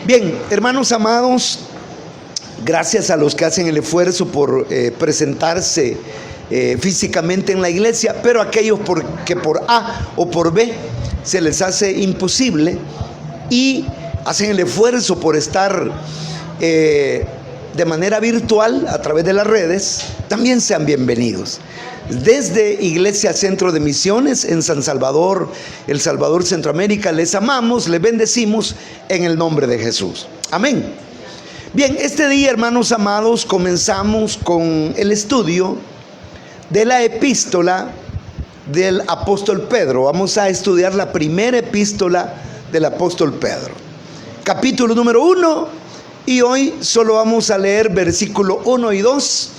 Bien, hermanos amados, gracias a los que hacen el esfuerzo por presentarse físicamente en la iglesia, pero aquellos que por A o por B se les hace imposible y hacen el esfuerzo por estar de manera virtual a través de las redes, también sean bienvenidos. Desde Iglesia Centro de Misiones en San Salvador, El Salvador, Centroamérica, les amamos, les bendecimos en el nombre de Jesús. Amén. Bien, este día, hermanos amados, comenzamos con el estudio de la epístola del apóstol Pedro. Vamos a estudiar la primera epístola del apóstol Pedro, capítulo número 1, y hoy solo vamos a leer versículo 1 y 2,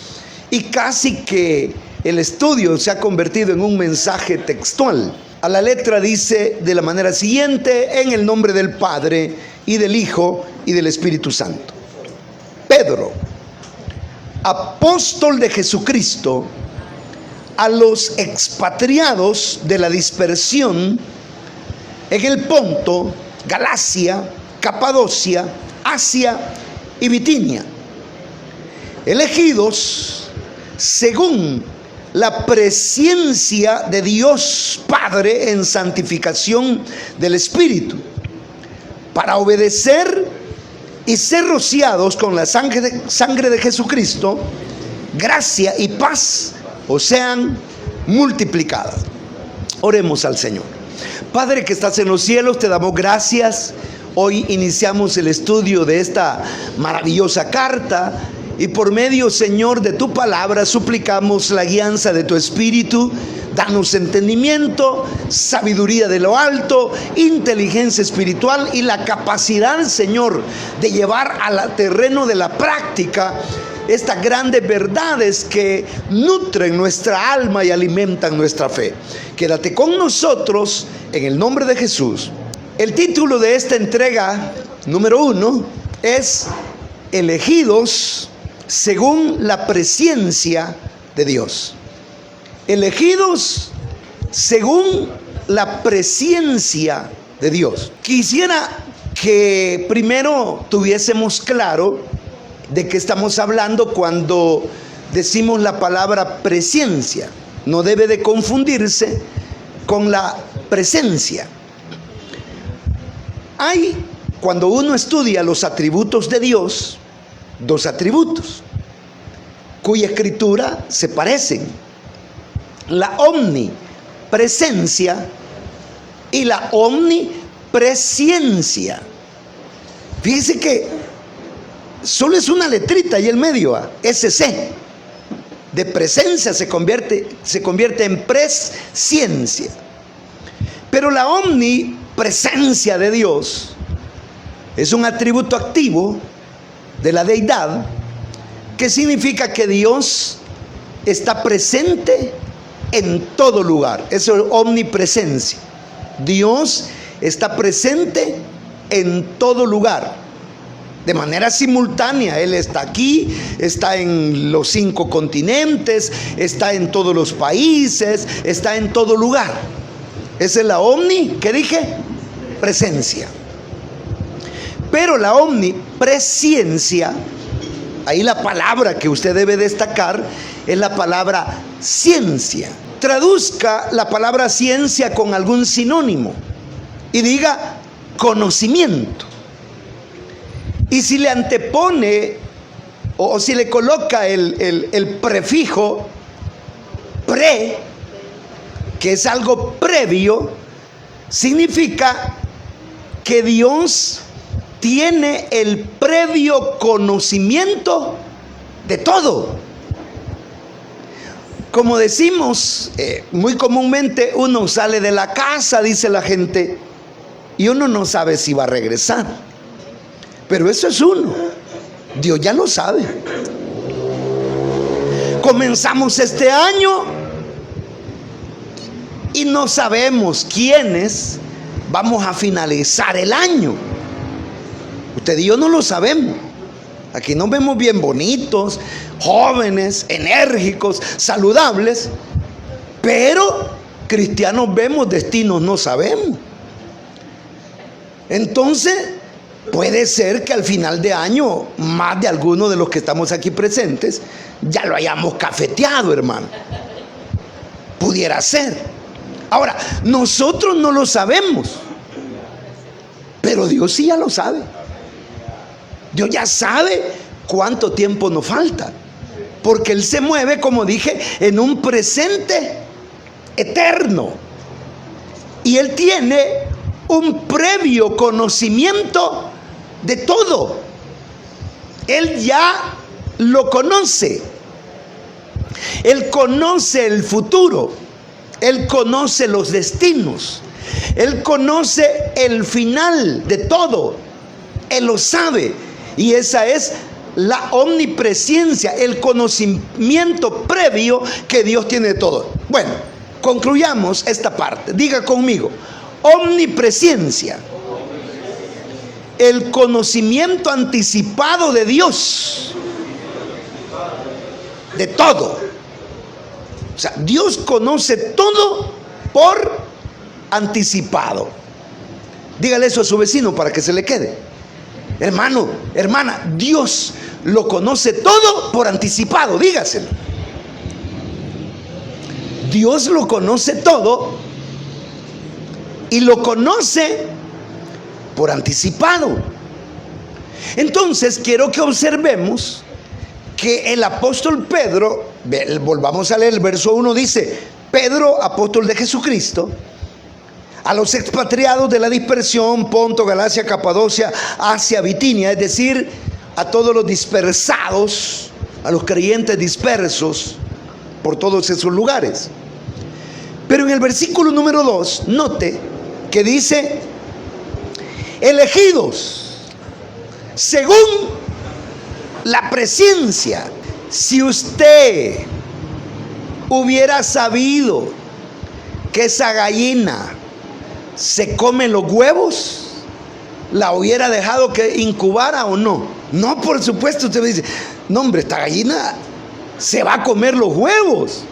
y casi que el estudio se ha convertido en un mensaje textual. A la letra dice de la manera siguiente: en el nombre del Padre, y del Hijo, y del Espíritu Santo. Pedro, apóstol de Jesucristo, a los expatriados de la dispersión en el Ponto, Galacia, Capadocia, Asia y Bitinia, elegidos según la presciencia de Dios Padre en santificación del Espíritu, para obedecer y ser rociados con la sangre de Jesucristo, gracia y paz os sean multiplicadas. Oremos al Señor. Padre que estás en los cielos, te damos gracias. Hoy iniciamos el estudio de esta maravillosa carta, y por medio, Señor, de tu palabra suplicamos la guianza de tu Espíritu. Danos entendimiento, sabiduría de lo alto, inteligencia espiritual y la capacidad, Señor, de llevar al terreno de la práctica estas grandes verdades que nutren nuestra alma y alimentan nuestra fe. Quédate con nosotros en el nombre de Jesús. El título de esta entrega número 1 es Elegidos según la presciencia de Dios. Elegidos según la presciencia de Dios. Quisiera que primero tuviésemos claro de qué estamos hablando cuando decimos la palabra presciencia. No debe de confundirse con la presencia. Hay, cuando uno estudia los atributos de Dios, dos atributos cuya escritura se parecen: la omnipresencia y la omnipresciencia. Fíjese que solo es una letrita y el medio, SC. De presencia se convierte en presciencia. Pero la omnipresencia de Dios es un atributo activo de la deidad, que significa que Dios está presente en todo lugar. Eso es omnipresencia. Dios está presente en todo lugar, de manera simultánea. Él está aquí, está en los 5 continentes, está en todos los países, está en todo lugar. Esa es la ¿qué dije? Presencia. Pero la omnipresciencia, ahí la palabra que usted debe destacar es la palabra ciencia. Traduzca la palabra ciencia con algún sinónimo y diga conocimiento. Y si le antepone o si le coloca el prefijo pre, que es algo previo, significa que Dios tiene el previo conocimiento de todo. Como decimos muy comúnmente, uno sale de la casa, dice la gente, y uno no sabe si va a regresar. Pero eso es uno. Dios ya lo sabe. Comenzamos este año y no sabemos quiénes vamos a finalizar el año. Usted y yo no lo sabemos. Aquí nos vemos bien bonitos, jóvenes, enérgicos, saludables, pero cristianos vemos, destinos no sabemos. Entonces, Puede ser que al final de año, más de algunos de los que estamos aquí presentes, ya lo hayamos cafeteado, hermano. Pudiera ser. Ahora, nosotros no lo sabemos, pero Dios sí ya lo sabe. Dios ya sabe cuánto tiempo nos falta, porque Él se mueve, como dije, en un presente eterno. Y Él tiene un previo conocimiento de todo. Él ya lo conoce. Él conoce el futuro. Él conoce los destinos. Él conoce el final de todo. Él lo sabe. Y esa es la omnipresencia, el conocimiento previo que Dios tiene de todo. Bueno, concluyamos esta parte. Diga conmigo: omnipresencia. El conocimiento anticipado de Dios. De todo. O sea, Dios conoce todo por anticipado. Dígale eso a su vecino para que se le quede. Hermano, hermana, Dios lo conoce todo por anticipado. Dígaselo. Dios lo conoce todo y lo conoce por anticipado. Entonces quiero que observemos que el apóstol Pedro, volvamos a leer el verso 1, dice: Pedro, apóstol de Jesucristo, a los expatriados de la dispersión, Ponto, Galacia, Capadocia, Asia, Bitinia, es decir, a todos los dispersados, a los creyentes dispersos por todos esos lugares. Pero en el versículo número 2, note que dice: elegidos según la presencia. Si usted hubiera sabido que esa gallina se come los huevos, ¿la hubiera dejado que incubara o no? No, por supuesto. Usted me dice: no, hombre, esta gallina se va a comer los huevos.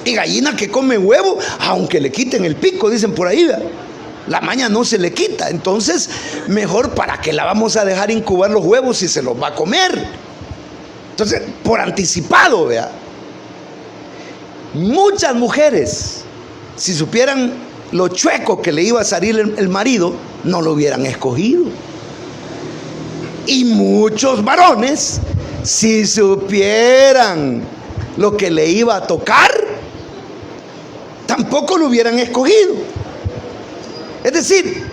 Y gallina que come huevo, aunque le quiten el pico, dicen por ahí, ¿verdad? La maña no se le quita. Entonces, mejor, ¿para qué la vamos a dejar incubar los huevos si se los va a comer? Entonces, por anticipado, ¿verdad? Muchas mujeres, si supieran lo chueco que le iba a salir el marido, no lo hubieran escogido. Y muchos varones, si supieran lo que le iba a tocar, tampoco lo hubieran escogido. Es decir,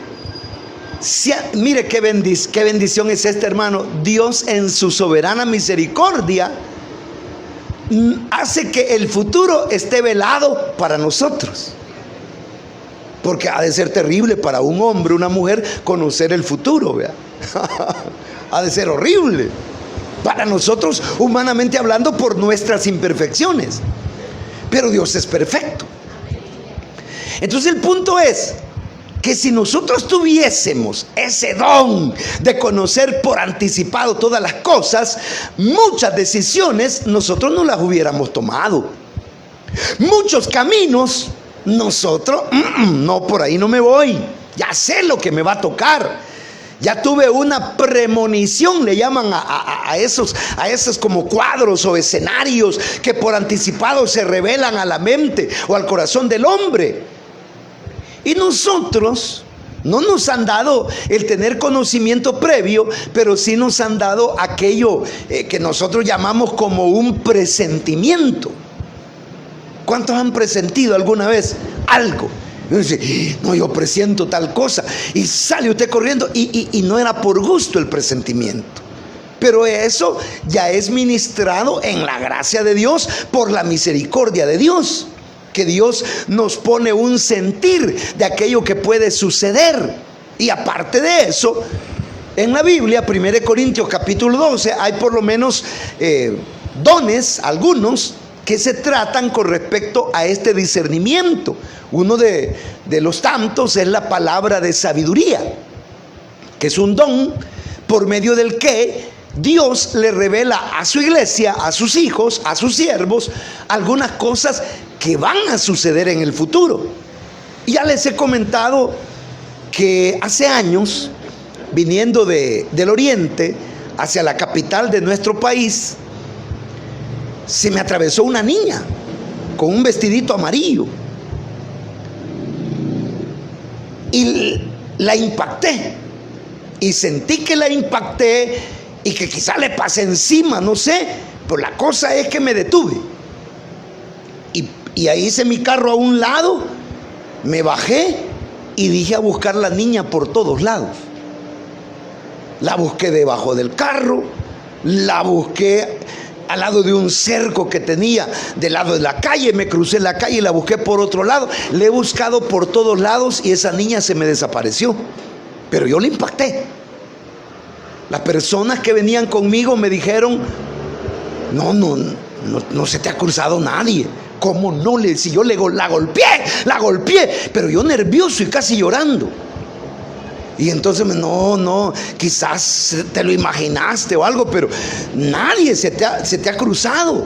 mire qué bendición es esta, hermano. Dios, en su soberana misericordia, hace que el futuro esté velado para nosotros. Porque ha de ser terrible para un hombre, una mujer, conocer el futuro, ¿vea? Ha de ser horrible para nosotros, humanamente hablando, por nuestras imperfecciones. Pero Dios es perfecto. Entonces el punto es que si nosotros tuviésemos ese don de conocer por anticipado todas las cosas, muchas decisiones nosotros no las hubiéramos tomado. Muchos caminos nosotros, no, por ahí no me voy. Ya sé lo que me va a tocar. Ya tuve una premonición, le llaman a esos como cuadros o escenarios que por anticipado se revelan a la mente o al corazón del hombre. Y nosotros no nos han dado el tener conocimiento previo, pero sí nos han dado aquello que nosotros llamamos como un presentimiento. ¿Cuántos han presentido alguna vez algo? Y dice: no, yo presiento tal cosa. Y sale usted corriendo y no era por gusto el presentimiento. Pero eso ya es ministrado en la gracia de Dios, por la misericordia de Dios. Que Dios nos pone un sentir de aquello que puede suceder. Y aparte de eso, en la Biblia, 1 Corintios capítulo 12, hay por lo menos dones, algunos, que se tratan con respecto a este discernimiento. Uno de los tantos es la palabra de sabiduría, que es un don por medio del que Dios le revela a su iglesia, a sus hijos, a sus siervos, algunas cosas que van a suceder en el futuro. Ya les he comentado que hace años viniendo del oriente hacia la capital de nuestro país, se me atravesó una niña con un vestidito amarillo y la impacté, y sentí que la impacté y que quizá le pasé encima, no sé, pero la cosa es que me detuve y ahí hice mi carro a un lado, me bajé y dije a buscar a la niña por todos lados. La busqué debajo del carro, la busqué al lado de un cerco que tenía del lado de la calle, me crucé la calle y la busqué por otro lado. Le he buscado por todos lados y esa niña se me desapareció, pero yo la impacté. Las personas que venían conmigo me dijeron: no se te ha cruzado nadie. ¿Cómo no? Si yo la golpeé, pero yo nervioso y casi llorando. Y entonces, no, quizás te lo imaginaste o algo, pero nadie se te ha cruzado.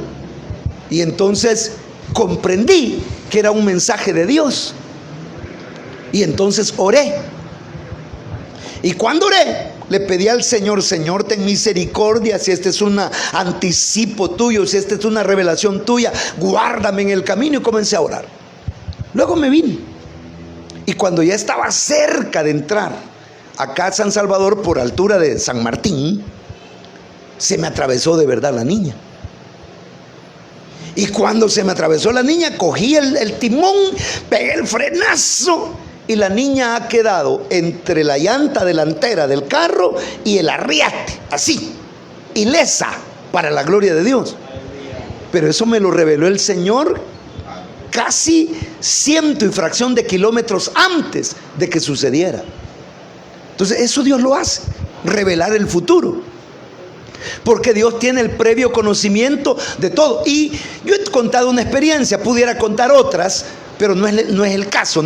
Y entonces comprendí que era un mensaje de Dios. Y entonces oré. Y cuando oré, le pedí al Señor: Señor, ten misericordia, si este es un anticipo tuyo, si esta es una revelación tuya, guárdame en el camino. Y comencé a orar. Luego me vine. Y cuando ya estaba cerca de entrar acá a San Salvador, por altura de San Martín, se me atravesó de verdad la niña. Y cuando se me atravesó la niña, cogí el timón, pegué el frenazo, y la niña ha quedado entre la llanta delantera del carro y el arriate, así, ilesa, para la gloria de Dios. Pero eso me lo reveló el Señor casi 100 y fracción de kilómetros antes de que sucediera. Entonces eso Dios lo hace, revelar el futuro, porque Dios tiene el previo conocimiento de todo. Y yo he contado una experiencia, pudiera contar otras, pero no es el caso,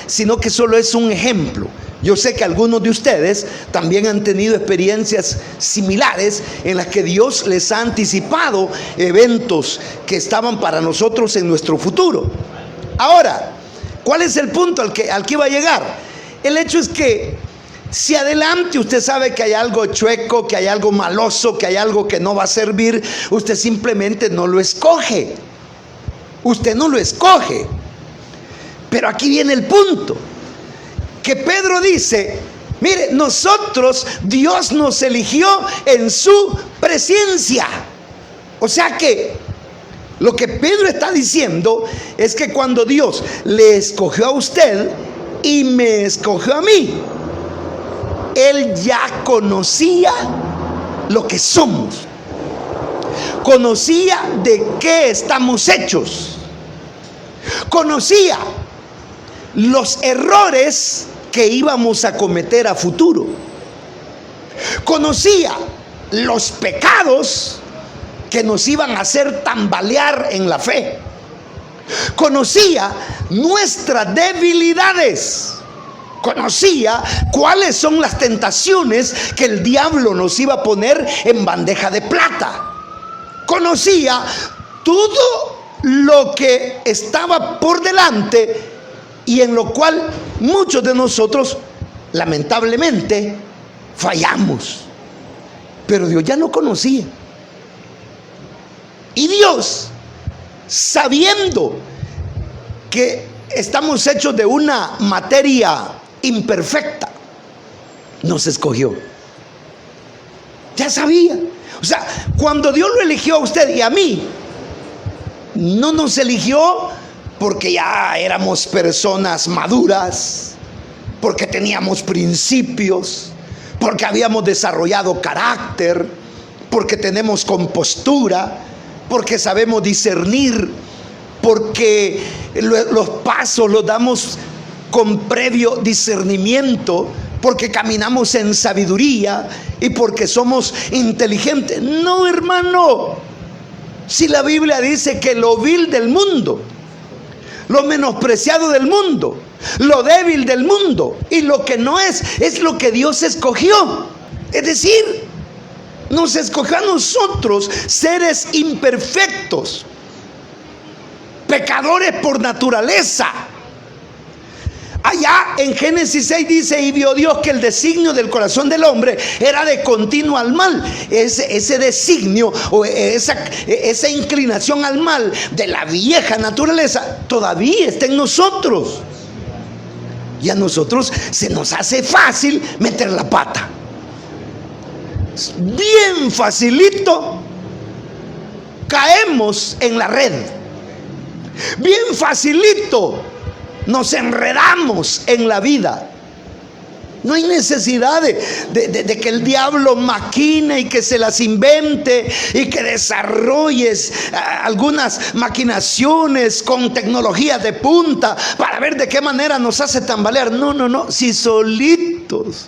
sino que solo es un ejemplo. Yo sé que algunos de ustedes también han tenido experiencias similares en las que Dios les ha anticipado eventos que estaban para nosotros en nuestro futuro. Ahora, ¿cuál es el punto al que iba a llegar? El hecho es que si adelante usted sabe que hay algo chueco, que hay algo maloso, que hay algo que no va a servir, usted simplemente no lo escoge. Usted no lo escoge. Pero aquí viene el punto, que Pedro dice: mire, Dios nos eligió en su presencia. O sea que lo que Pedro está diciendo es que cuando Dios le escogió a usted y me escogió a mí, Él ya conocía lo que somos, conocía de qué estamos hechos, conocía los errores que íbamos a cometer a futuro, conocía los pecados que nos iban a hacer tambalear en la fe, conocía nuestras debilidades, conocía cuáles son las tentaciones que el diablo nos iba a poner en bandeja de plata, conocía todo lo que estaba por delante y en lo cual muchos de nosotros lamentablemente fallamos. Pero Dios ya lo conocía. Y Dios, sabiendo que estamos hechos de una materia imperfecta, nos escogió. Ya sabía. O sea, cuando Dios lo eligió a usted y a mí, no nos eligió porque ya éramos personas maduras, porque teníamos principios, porque habíamos desarrollado carácter, porque tenemos compostura, porque sabemos discernir, porque los pasos los damos con previo discernimiento, porque caminamos en sabiduría y porque somos inteligentes. No, hermano, si la Biblia dice que lo vil del mundo, lo menospreciado del mundo, lo débil del mundo y lo que no es lo que Dios escogió. Es decir, nos escogió a nosotros, seres imperfectos, pecadores por naturaleza, a Allá en Génesis 6 dice: y vio Dios que el designio del corazón del hombre era de continuo al mal. Ese designio o esa inclinación al mal de la vieja naturaleza todavía está en nosotros. Y a nosotros se nos hace fácil meter la pata. Bien facilito caemos en la red. Bien facilito nos enredamos en la vida. No hay necesidad de que el diablo maquine y que se las invente y que desarrolles algunas maquinaciones con tecnologías de punta para ver de qué manera nos hace tambalear. No, si solitos.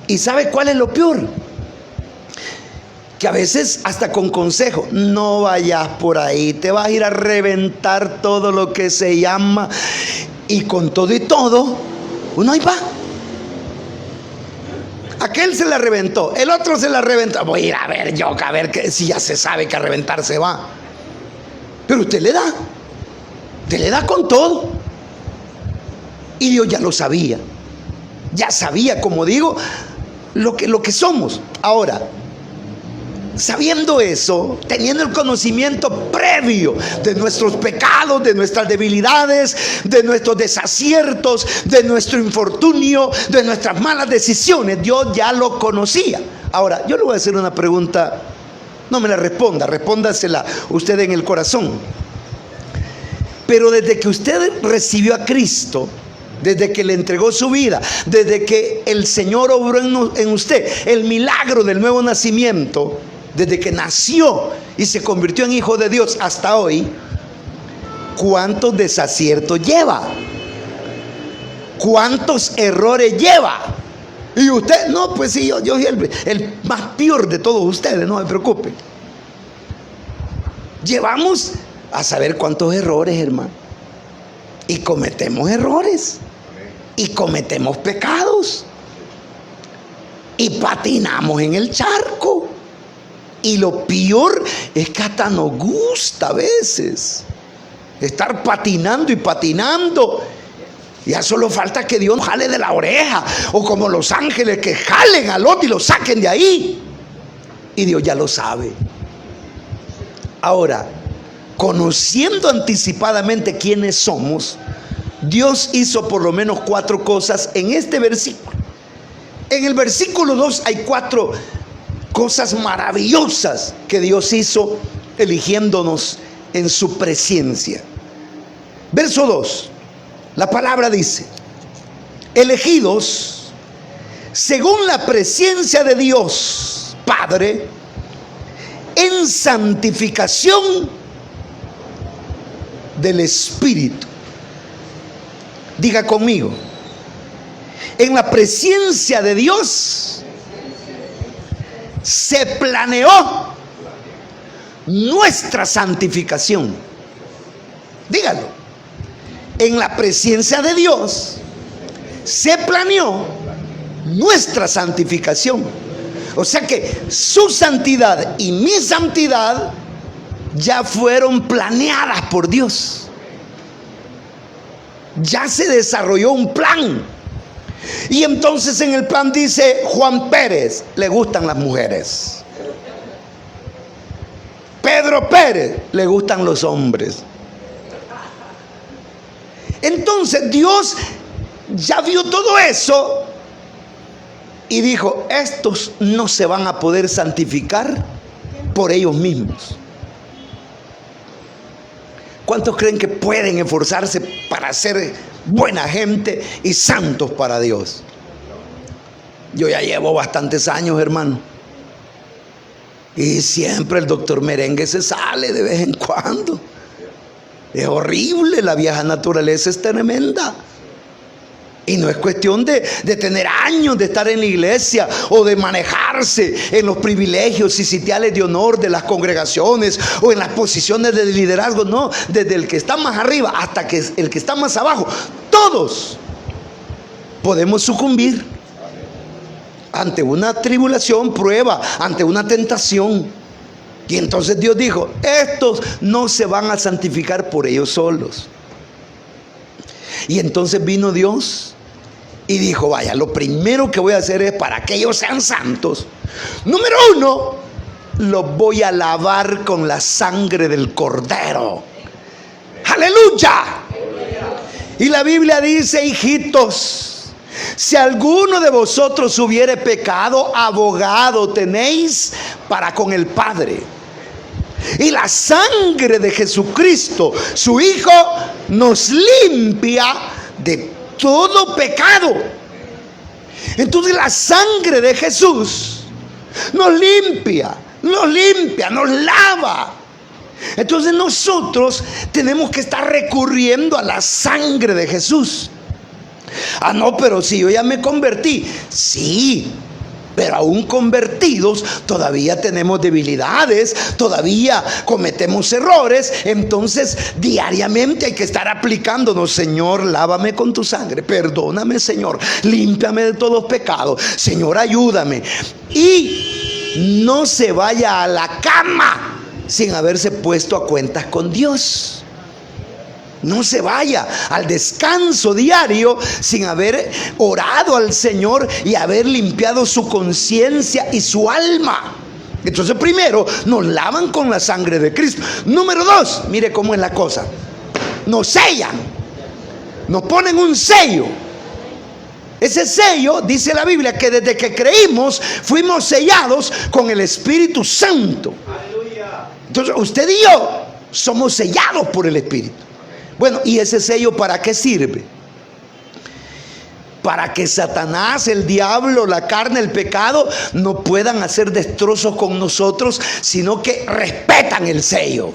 ¿Y sabe cuál es lo peor? Que a veces hasta con consejo: no vayas por ahí, te vas a ir a reventar todo lo que se llama. Y con todo y todo, uno ahí va. Aquel se la reventó, el otro se la reventó. Voy a ir a ver yo, a ver que, si ya se sabe que a reventar se va. Pero usted le da con todo. Y Dios ya lo sabía. Ya sabía, como digo, lo que somos. Ahora, sabiendo eso, teniendo el conocimiento previo de nuestros pecados, de nuestras debilidades, de nuestros desaciertos, de nuestro infortunio, de nuestras malas decisiones, Dios ya lo conocía. Ahora, yo le voy a hacer una pregunta, no me la responda, respóndasela usted en el corazón. Pero desde que usted recibió a Cristo, desde que le entregó su vida, desde que el Señor obró en usted el milagro del nuevo nacimiento, desde que nació y se convirtió en hijo de Dios hasta hoy, ¿cuántos desaciertos lleva? ¿Cuántos errores lleva? Y usted: no, pues sí, yo soy el más peor de todos ustedes, no se preocupe. Llevamos a saber cuántos errores, hermano. Y cometemos errores. Y cometemos pecados. Y patinamos en el charco. Y lo peor es que hasta nos gusta a veces estar patinando y patinando. Ya solo falta que Dios nos jale de la oreja, o como los ángeles que jalen al otro y lo saquen de ahí. Y Dios ya lo sabe. Ahora, conociendo anticipadamente quiénes somos, Dios hizo por lo menos 4 cosas en este versículo. En el versículo 2 hay 4 cosas maravillosas que Dios hizo eligiéndonos en su presencia. Verso 2, la palabra dice: elegidos según la presencia de Dios Padre en santificación del Espíritu. Diga conmigo: en la presencia de Dios se planeó nuestra santificación. Dígalo: en la presencia de Dios se planeó nuestra santificación. O sea que su santidad y mi santidad ya fueron planeadas por Dios. Ya se desarrolló un plan. Y entonces en el plan dice: Juan Pérez le gustan las mujeres. Pedro Pérez le gustan los hombres. Entonces Dios ya vio todo eso y dijo: estos no se van a poder santificar por ellos mismos. ¿Cuántos creen que pueden esforzarse para ser buena gente y santos para Dios? Yo ya llevo bastantes años, hermano, y siempre el doctor Merengue se sale de vez en cuando. Es horrible, la vieja naturaleza es tremenda. Y no es cuestión de tener años de estar en la iglesia o de manejarse en los privilegios y sitiales de honor de las congregaciones o en las posiciones de liderazgo. No, desde el que está más arriba hasta que el que está más abajo, todos podemos sucumbir ante una tribulación, prueba, ante una tentación. Y entonces Dios dijo, estos no se van a santificar por ellos solos. Y entonces vino Dios y dijo, vaya, lo primero que voy a hacer es para que ellos sean santos. Número 1, los voy a lavar con la sangre del Cordero. ¡Aleluya! Y la Biblia dice, hijitos, si alguno de vosotros hubiere pecado, abogado tenéis para con el Padre. Y la sangre de Jesucristo, su Hijo, nos limpia de todo pecado. Entonces la sangre de Jesús nos limpia, nos lava. Entonces nosotros tenemos que estar recurriendo a la sangre de Jesús. Ah, no, pero si yo ya me convertí. Sí, pero aún convertidos todavía tenemos debilidades, todavía cometemos errores. Entonces diariamente hay que estar aplicándonos. Señor, lávame con tu sangre, perdóname, Señor, límpiame de todos pecados, Señor, ayúdame. Y no se vaya a la cama sin haberse puesto a cuentas con Dios. No se vaya al descanso diario sin haber orado al Señor y haber limpiado su conciencia y su alma. Entonces primero nos lavan con la sangre de Cristo. Número 2, mire cómo es la cosa. Nos sellan, nos ponen un sello. Ese sello, dice la Biblia, que desde que creímos fuimos sellados con el Espíritu Santo. Entonces usted y yo somos sellados por el Espíritu. Bueno, ¿y ese sello para qué sirve? Para que Satanás, el diablo, la carne, el pecado no puedan hacer destrozos con nosotros, sino que respetan el sello.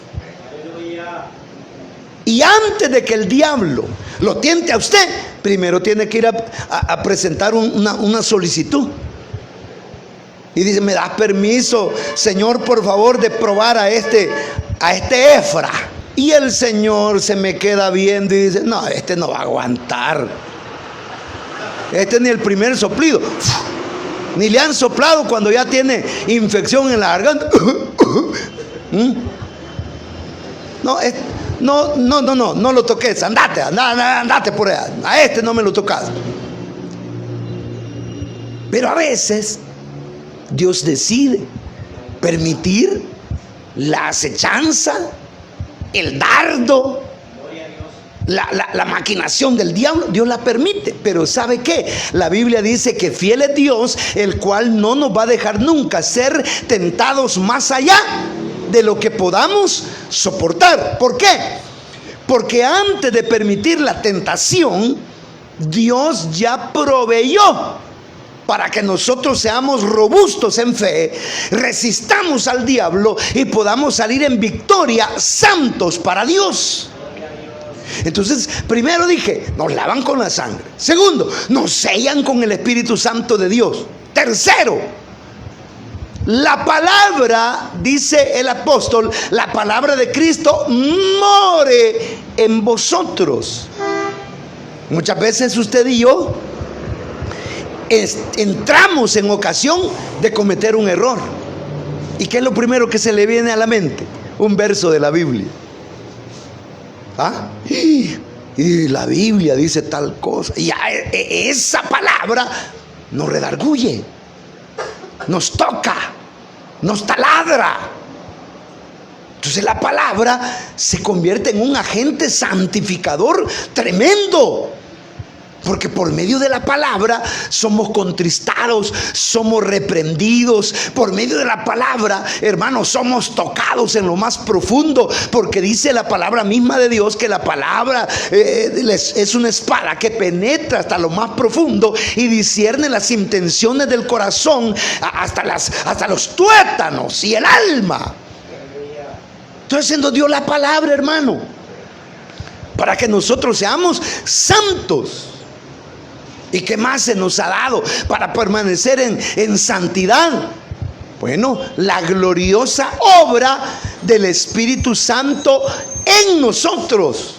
Y antes de que el diablo lo tiente a usted, primero tiene que ir a presentar una solicitud. Y dice, ¿me das permiso, Señor, por favor, de probar a este Efra? Y el Señor se me queda viendo y dice, no, este no va a aguantar. Este ni el primer soplido. Ni le han soplado cuando ya tiene infección en la garganta. No lo toques. Andate por allá. A este no me lo tocas. Pero a veces Dios decide permitir la acechanza, el dardo, la maquinación del diablo. Dios la permite. Pero ¿sabe qué? La Biblia dice que fiel es Dios, el cual no nos va a dejar nunca ser tentados más allá de lo que podamos soportar. ¿Por qué? Porque antes de permitir la tentación, Dios ya proveyó para que nosotros seamos robustos en fe, resistamos al diablo y podamos salir en victoria, santos para Dios. Entonces, primero dije, nos lavan con la sangre. Segundo, nos sellan con el Espíritu Santo de Dios. Tercero, la palabra, dice el apóstol, la palabra de Cristo more en vosotros. Muchas veces usted y yo entramos en ocasión de cometer un error. ¿Y qué es lo primero que se le viene a la mente? Un verso de la Biblia. ¿Ah? Y la Biblia dice tal cosa. Y esa palabra nos redarguye, nos toca, nos taladra. Entonces la palabra se convierte en un agente santificador tremendo. Porque por medio de la palabra somos contristados, somos reprendidos. Por medio de la palabra, hermanos, somos tocados en lo más profundo. Porque dice la palabra misma de Dios que la palabra es una espada que penetra hasta lo más profundo y discierne las intenciones del corazón hasta los tuétanos y el alma. Entonces siendo Dios la palabra, hermano, para que nosotros seamos santos. ¿Y qué más se nos ha dado para permanecer en santidad? Bueno, la gloriosa obra del Espíritu Santo en nosotros.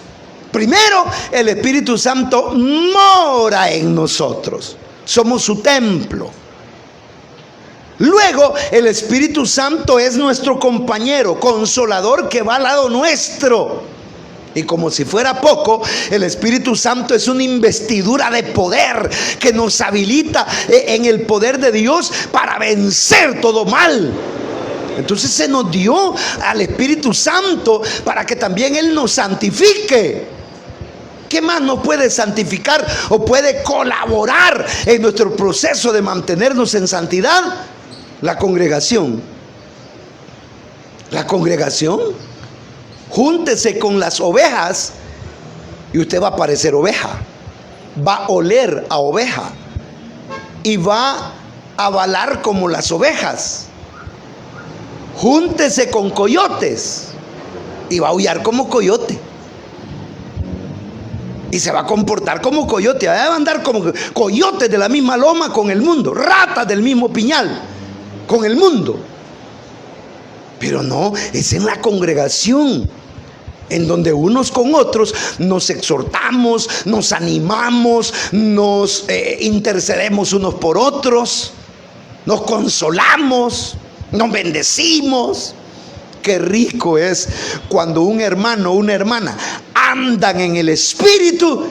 Primero, el Espíritu Santo mora en nosotros. Somos su templo. Luego, el Espíritu Santo es nuestro compañero, consolador que va al lado nuestro. Y como si fuera poco, el Espíritu Santo es una investidura de poder que nos habilita en el poder de Dios para vencer todo mal. Entonces se nos dio al Espíritu Santo para que también Él nos santifique. ¿Qué más nos puede santificar o puede colaborar en nuestro proceso de mantenernos en santidad? La congregación. La congregación. Júntese con las ovejas y usted va a parecer oveja. Va a oler a oveja y va a balar como las ovejas. Júntese con coyotes y va a aullar como coyote. Y se va a comportar como coyote. Va a andar como coyotes de la misma loma con el mundo. Ratas del mismo piñal con el mundo. Pero no, es en la congregación, en donde unos con otros nos exhortamos, nos animamos, nos intercedemos unos por otros, nos consolamos, nos bendecimos. Qué rico es cuando un hermano o una hermana andan en el Espíritu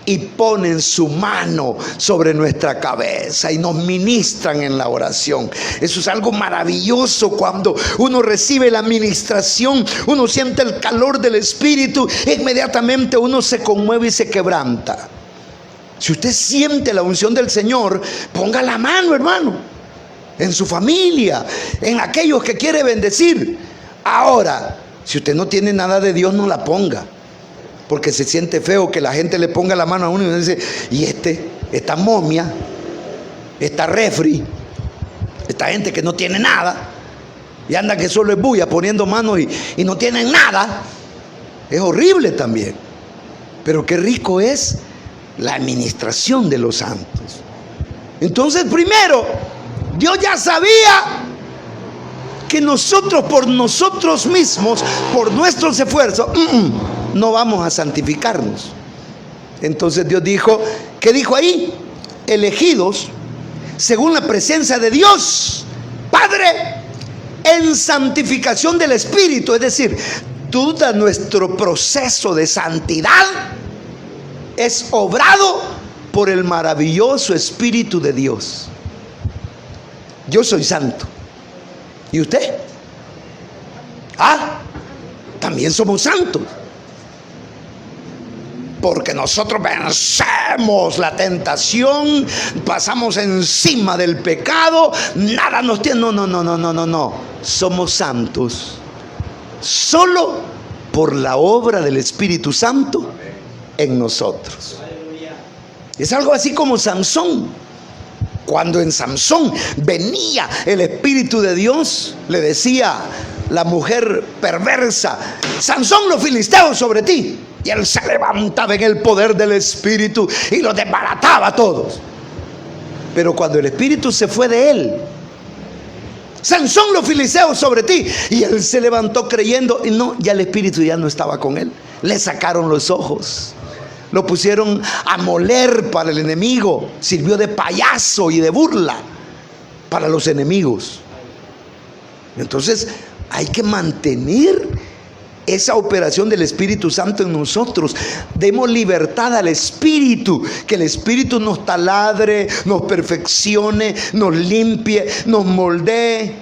y ponen su mano sobre nuestra cabeza y nos ministran en la oración. Eso es algo maravilloso. Cuando uno recibe la ministración, uno siente el calor del Espíritu, inmediatamente uno se conmueve y se quebranta. Si usted siente la unción del Señor, ponga la mano, hermano, en su familia, en aquellos que quiere bendecir. Ahora, si usted no tiene nada de Dios, no la ponga, porque se siente feo que la gente le ponga la mano a uno y uno dice: y esta momia, esta refri, esta gente que no tiene nada y anda que solo es bulla poniendo manos y no tienen nada. Es horrible también. Pero qué rico es la administración de los santos. Entonces, primero, Dios ya sabía que nosotros, por nosotros mismos, por nuestros esfuerzos, no vamos a santificarnos. Entonces Dios dijo, ¿qué dijo ahí? Elegidos según la presencia de Dios Padre en santificación del Espíritu. Es decir, todo nuestro proceso de santidad es obrado por el maravilloso Espíritu de Dios. Yo soy santo. ¿Y usted? También somos santos. Porque nosotros vencemos la tentación, pasamos encima del pecado, nada nos tiene. No. Somos santos solo por la obra del Espíritu Santo en nosotros. Es algo así como Sansón. Cuando en Sansón venía el Espíritu de Dios, le decía la mujer perversa: Sansón, los filisteos sobre ti. Y él se levantaba en el poder del Espíritu y los desbarataba a todos. Pero cuando el Espíritu se fue de él: Sansón, los filisteos sobre ti. Y él se levantó creyendo, y no, ya el Espíritu ya no estaba con él. Le sacaron los ojos, lo pusieron a moler para el enemigo, sirvió de payaso y de burla para los enemigos. Entonces hay que mantener esa operación del Espíritu Santo en nosotros. Demos libertad al Espíritu, que el Espíritu nos taladre, nos perfeccione, nos limpie, nos moldee,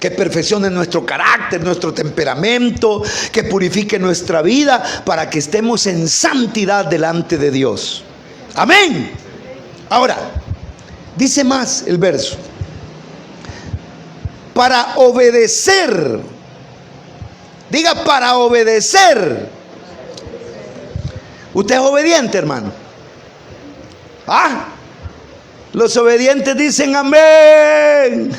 que perfeccione nuestro carácter, nuestro temperamento, que purifique nuestra vida para que estemos en santidad delante de Dios. Amén. Ahora, dice más el verso: para obedecer. Diga, para obedecer. ¿Usted es obediente, hermano? Los obedientes dicen amén.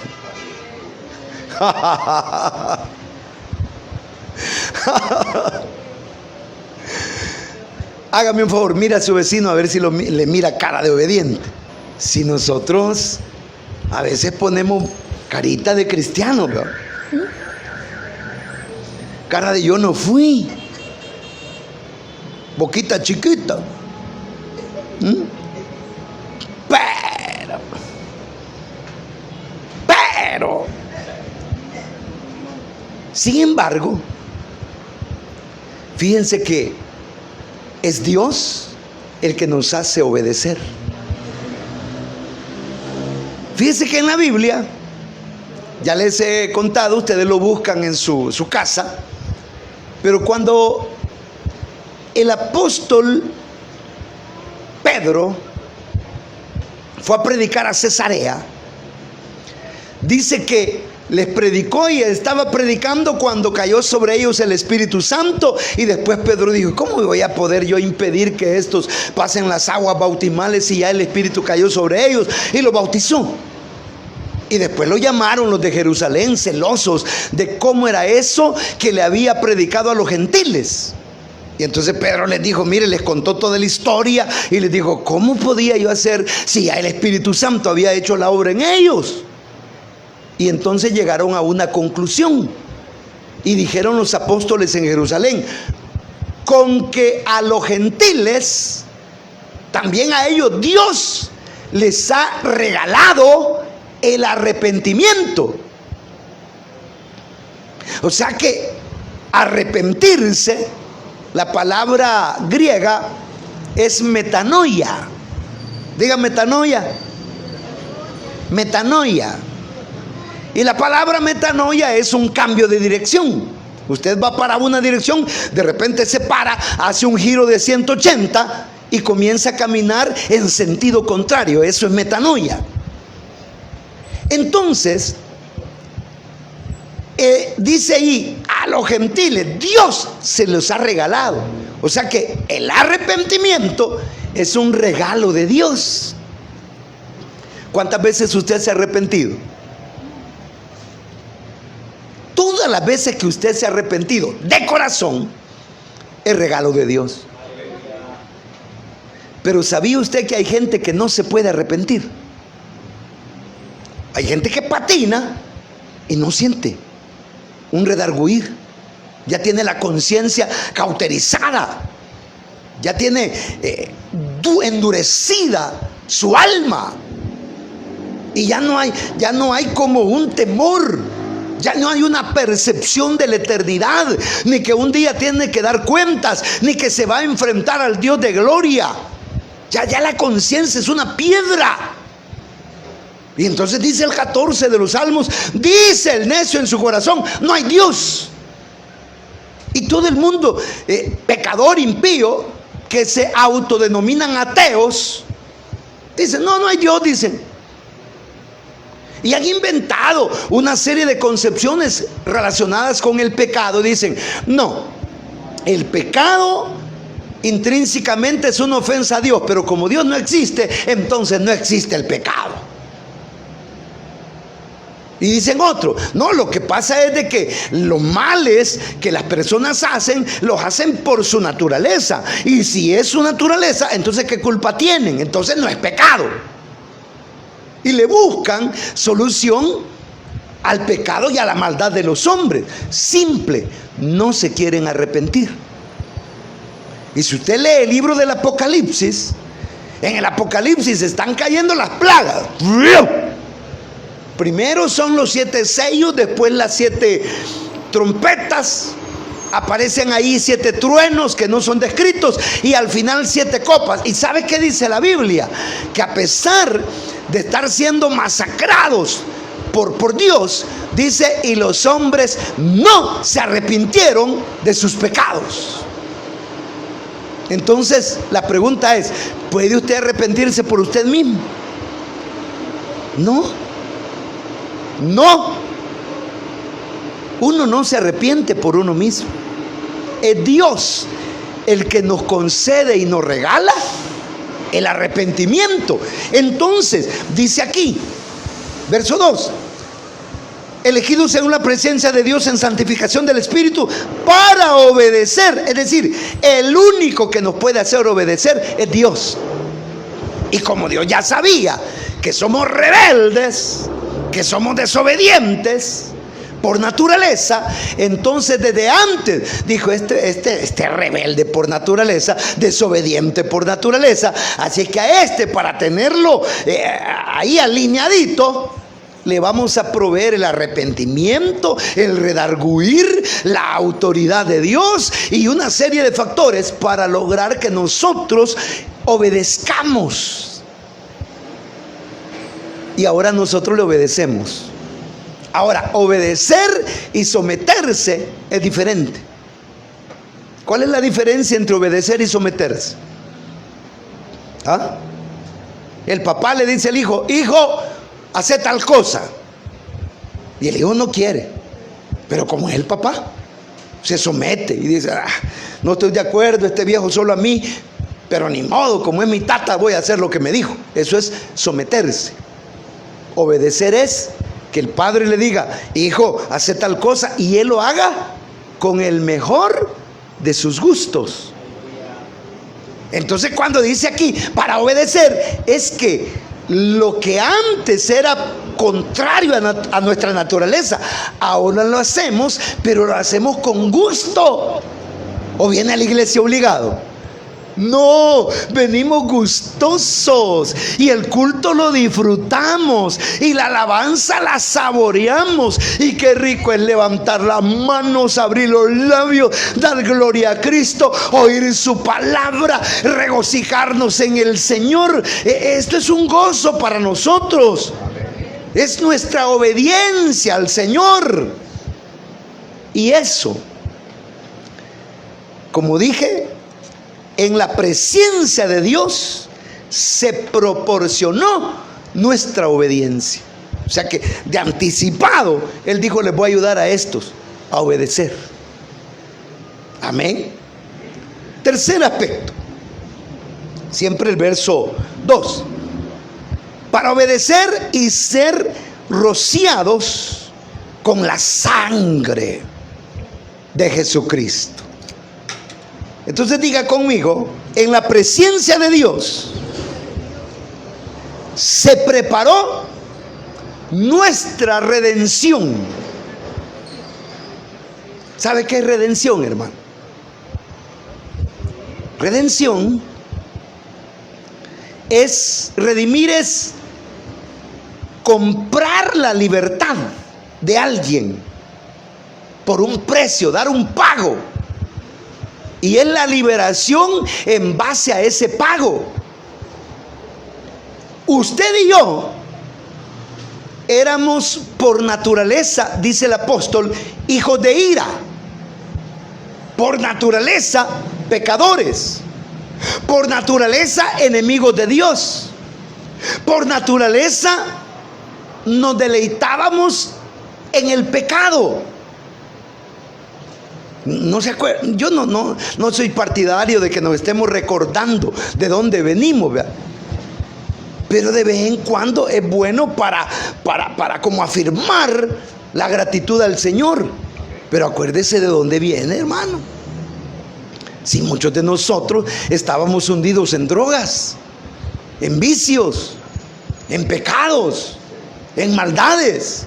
Hágame un favor, mira a su vecino a ver si le mira cara de obediente. Si nosotros a veces ponemos carita de cristiano, ¿no? Cara de yo no fui, boquita chiquita. pero sin embargo, fíjense que es Dios el que nos hace obedecer. Fíjense que en la Biblia, ya les he contado, ustedes lo buscan en su casa, pero cuando el apóstol Pedro fue a predicar a Cesarea, dice que les predicó y estaba predicando cuando cayó sobre ellos el Espíritu Santo. Y después Pedro dijo: ¿cómo voy a poder yo impedir que estos pasen las aguas bautismales si ya el Espíritu cayó sobre ellos? Y los bautizó. Y después lo llamaron los de Jerusalén, celosos de cómo era eso que le había predicado a los gentiles. Y entonces Pedro les dijo, mire, les contó toda la historia y les dijo: ¿cómo podía yo hacer si ya el Espíritu Santo había hecho la obra en ellos? Y entonces llegaron a una conclusión y dijeron los apóstoles en Jerusalén: con que a los gentiles, también a ellos Dios les ha regalado el arrepentimiento. O sea que arrepentirse, la palabra griega es metanoia. Diga metanoia. Metanoia. Y la palabra metanoia es un cambio de dirección. Usted va para una dirección, de repente se para, hace un giro de 180 y comienza a caminar en sentido contrario. Eso es metanoia. Entonces, dice ahí, a los gentiles Dios se los ha regalado. O sea que el arrepentimiento es un regalo de Dios. ¿Cuántas veces usted se ha arrepentido? Todas las veces que usted se ha arrepentido de corazón, es regalo de Dios. Pero ¿sabía usted que hay gente que no se puede arrepentir? Hay gente que patina y no siente un redarguir. Ya tiene la conciencia cauterizada. Ya tiene endurecida su alma. Y ya no hay como un temor. Ya no hay una percepción de la eternidad, ni que un día tiene que dar cuentas, ni que se va a enfrentar al Dios de gloria. Ya la conciencia es una piedra. Y entonces dice el 14 de los Salmos, dice el necio en su corazón: no hay Dios. Y todo el mundo, pecador, impío, que se autodenominan ateos, dicen: no hay Dios, dicen. Y han inventado una serie de concepciones relacionadas con el pecado. Dicen: no, el pecado intrínsecamente es una ofensa a Dios, pero como Dios no existe, entonces no existe el pecado. Y dicen otro: no, lo que pasa es de que los males que las personas hacen, los hacen por su naturaleza. Y si es su naturaleza, entonces ¿qué culpa tienen? Entonces no es pecado. Y le buscan solución al pecado y a la maldad de los hombres. Simple, no se quieren arrepentir. Y si usted lee el libro del Apocalipsis, en el Apocalipsis están cayendo las plagas. Primero son los 7 sellos, después las 7 trompetas. Aparecen ahí 7 truenos que no son descritos, y al final 7 copas. ¿Y sabe qué dice la Biblia? Que a pesar de estar siendo masacrados por Dios, dice: y los hombres no se arrepintieron de sus pecados. Entonces la pregunta es: ¿puede usted arrepentirse por usted mismo? No. Uno no se arrepiente por uno mismo. Es Dios el que nos concede y nos regala el arrepentimiento. Entonces, dice aquí, verso 2: elegidos según la presencia de Dios en santificación del Espíritu para obedecer. Es decir, el único que nos puede hacer obedecer es Dios. Y como Dios ya sabía que somos rebeldes, que somos desobedientes por naturaleza, entonces desde antes dijo: este rebelde por naturaleza, desobediente por naturaleza, así que a para tenerlo ahí alineadito, le vamos a proveer el arrepentimiento, el redarguir, la autoridad de Dios y una serie de factores para lograr que nosotros obedezcamos. Y ahora nosotros le obedecemos. Ahora, obedecer y someterse es diferente. ¿Cuál es la diferencia entre obedecer y someterse? ¿Ah? El papá le dice al hijo: hijo, hace tal cosa. Y el hijo no quiere, pero como es el papá, se somete y dice: no estoy de acuerdo, este viejo solo a mí, pero ni modo, como es mi tata, voy a hacer lo que me dijo. Eso es someterse. Obedecer es que el padre le diga: hijo, hace tal cosa, y él lo haga con el mejor de sus gustos. Entonces, cuando dice aquí para obedecer, es que lo que antes era contrario a nuestra naturaleza, ahora lo hacemos, pero lo hacemos con gusto. ¿O viene a la iglesia obligado? No, venimos gustosos y el culto lo disfrutamos y la alabanza la saboreamos. Y qué rico es levantar las manos, abrir los labios, dar gloria a Cristo, oír su palabra, regocijarnos en el Señor. Esto es un gozo para nosotros. Es nuestra obediencia al Señor. Y eso, como dije, en la presencia de Dios se proporcionó nuestra obediencia. O sea que de anticipado Él dijo: les voy a ayudar a estos a obedecer. Amén. Tercer aspecto, siempre el verso 2: para obedecer y ser rociados con la sangre de Jesucristo. Entonces diga conmigo: en la presencia de Dios se preparó nuestra redención. ¿Sabe qué es redención, hermano? Redención es, redimir es comprar la libertad de alguien por un precio, dar un pago. Y es la liberación en base a ese pago. Usted y yo éramos por naturaleza, dice el apóstol, hijos de ira. Por naturaleza, pecadores. Por naturaleza, enemigos de Dios. Por naturaleza, nos deleitábamos en el pecado. No se acuerdan, yo no soy partidario de que nos estemos recordando de dónde venimos, ¿verdad? Pero de vez en cuando es bueno para como afirmar la gratitud al Señor. Pero acuérdese de dónde viene, hermano. Si muchos de nosotros estábamos hundidos en drogas, en vicios, en pecados, en maldades,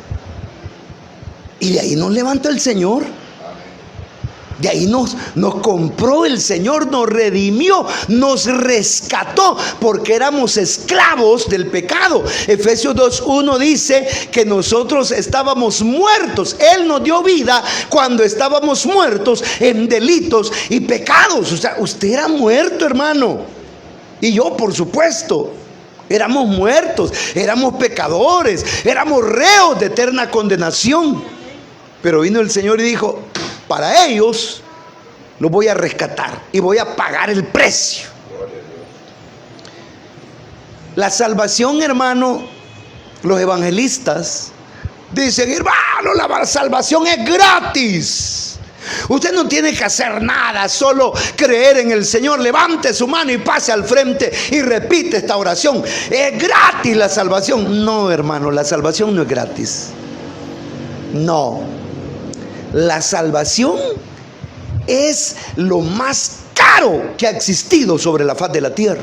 y de ahí nos levanta el Señor. De ahí nos compró el Señor, nos redimió, nos rescató, porque éramos esclavos del pecado. Efesios 2:1 dice que nosotros estábamos muertos. Él nos dio vida cuando estábamos muertos en delitos y pecados. O sea, usted era muerto, hermano. Y yo, por supuesto. Éramos muertos, éramos pecadores, éramos reos de eterna condenación. Pero vino el Señor y dijo: para ellos los voy a rescatar y voy a pagar el precio. La salvación, hermano, los evangelistas dicen: hermano, la salvación es gratis. Usted no tiene que hacer nada, solo creer en el Señor. Levante su mano y pase al frente y repite esta oración. Es gratis la salvación. No, hermano, la salvación no es gratis. No. La salvación es lo más caro que ha existido sobre la faz de la tierra.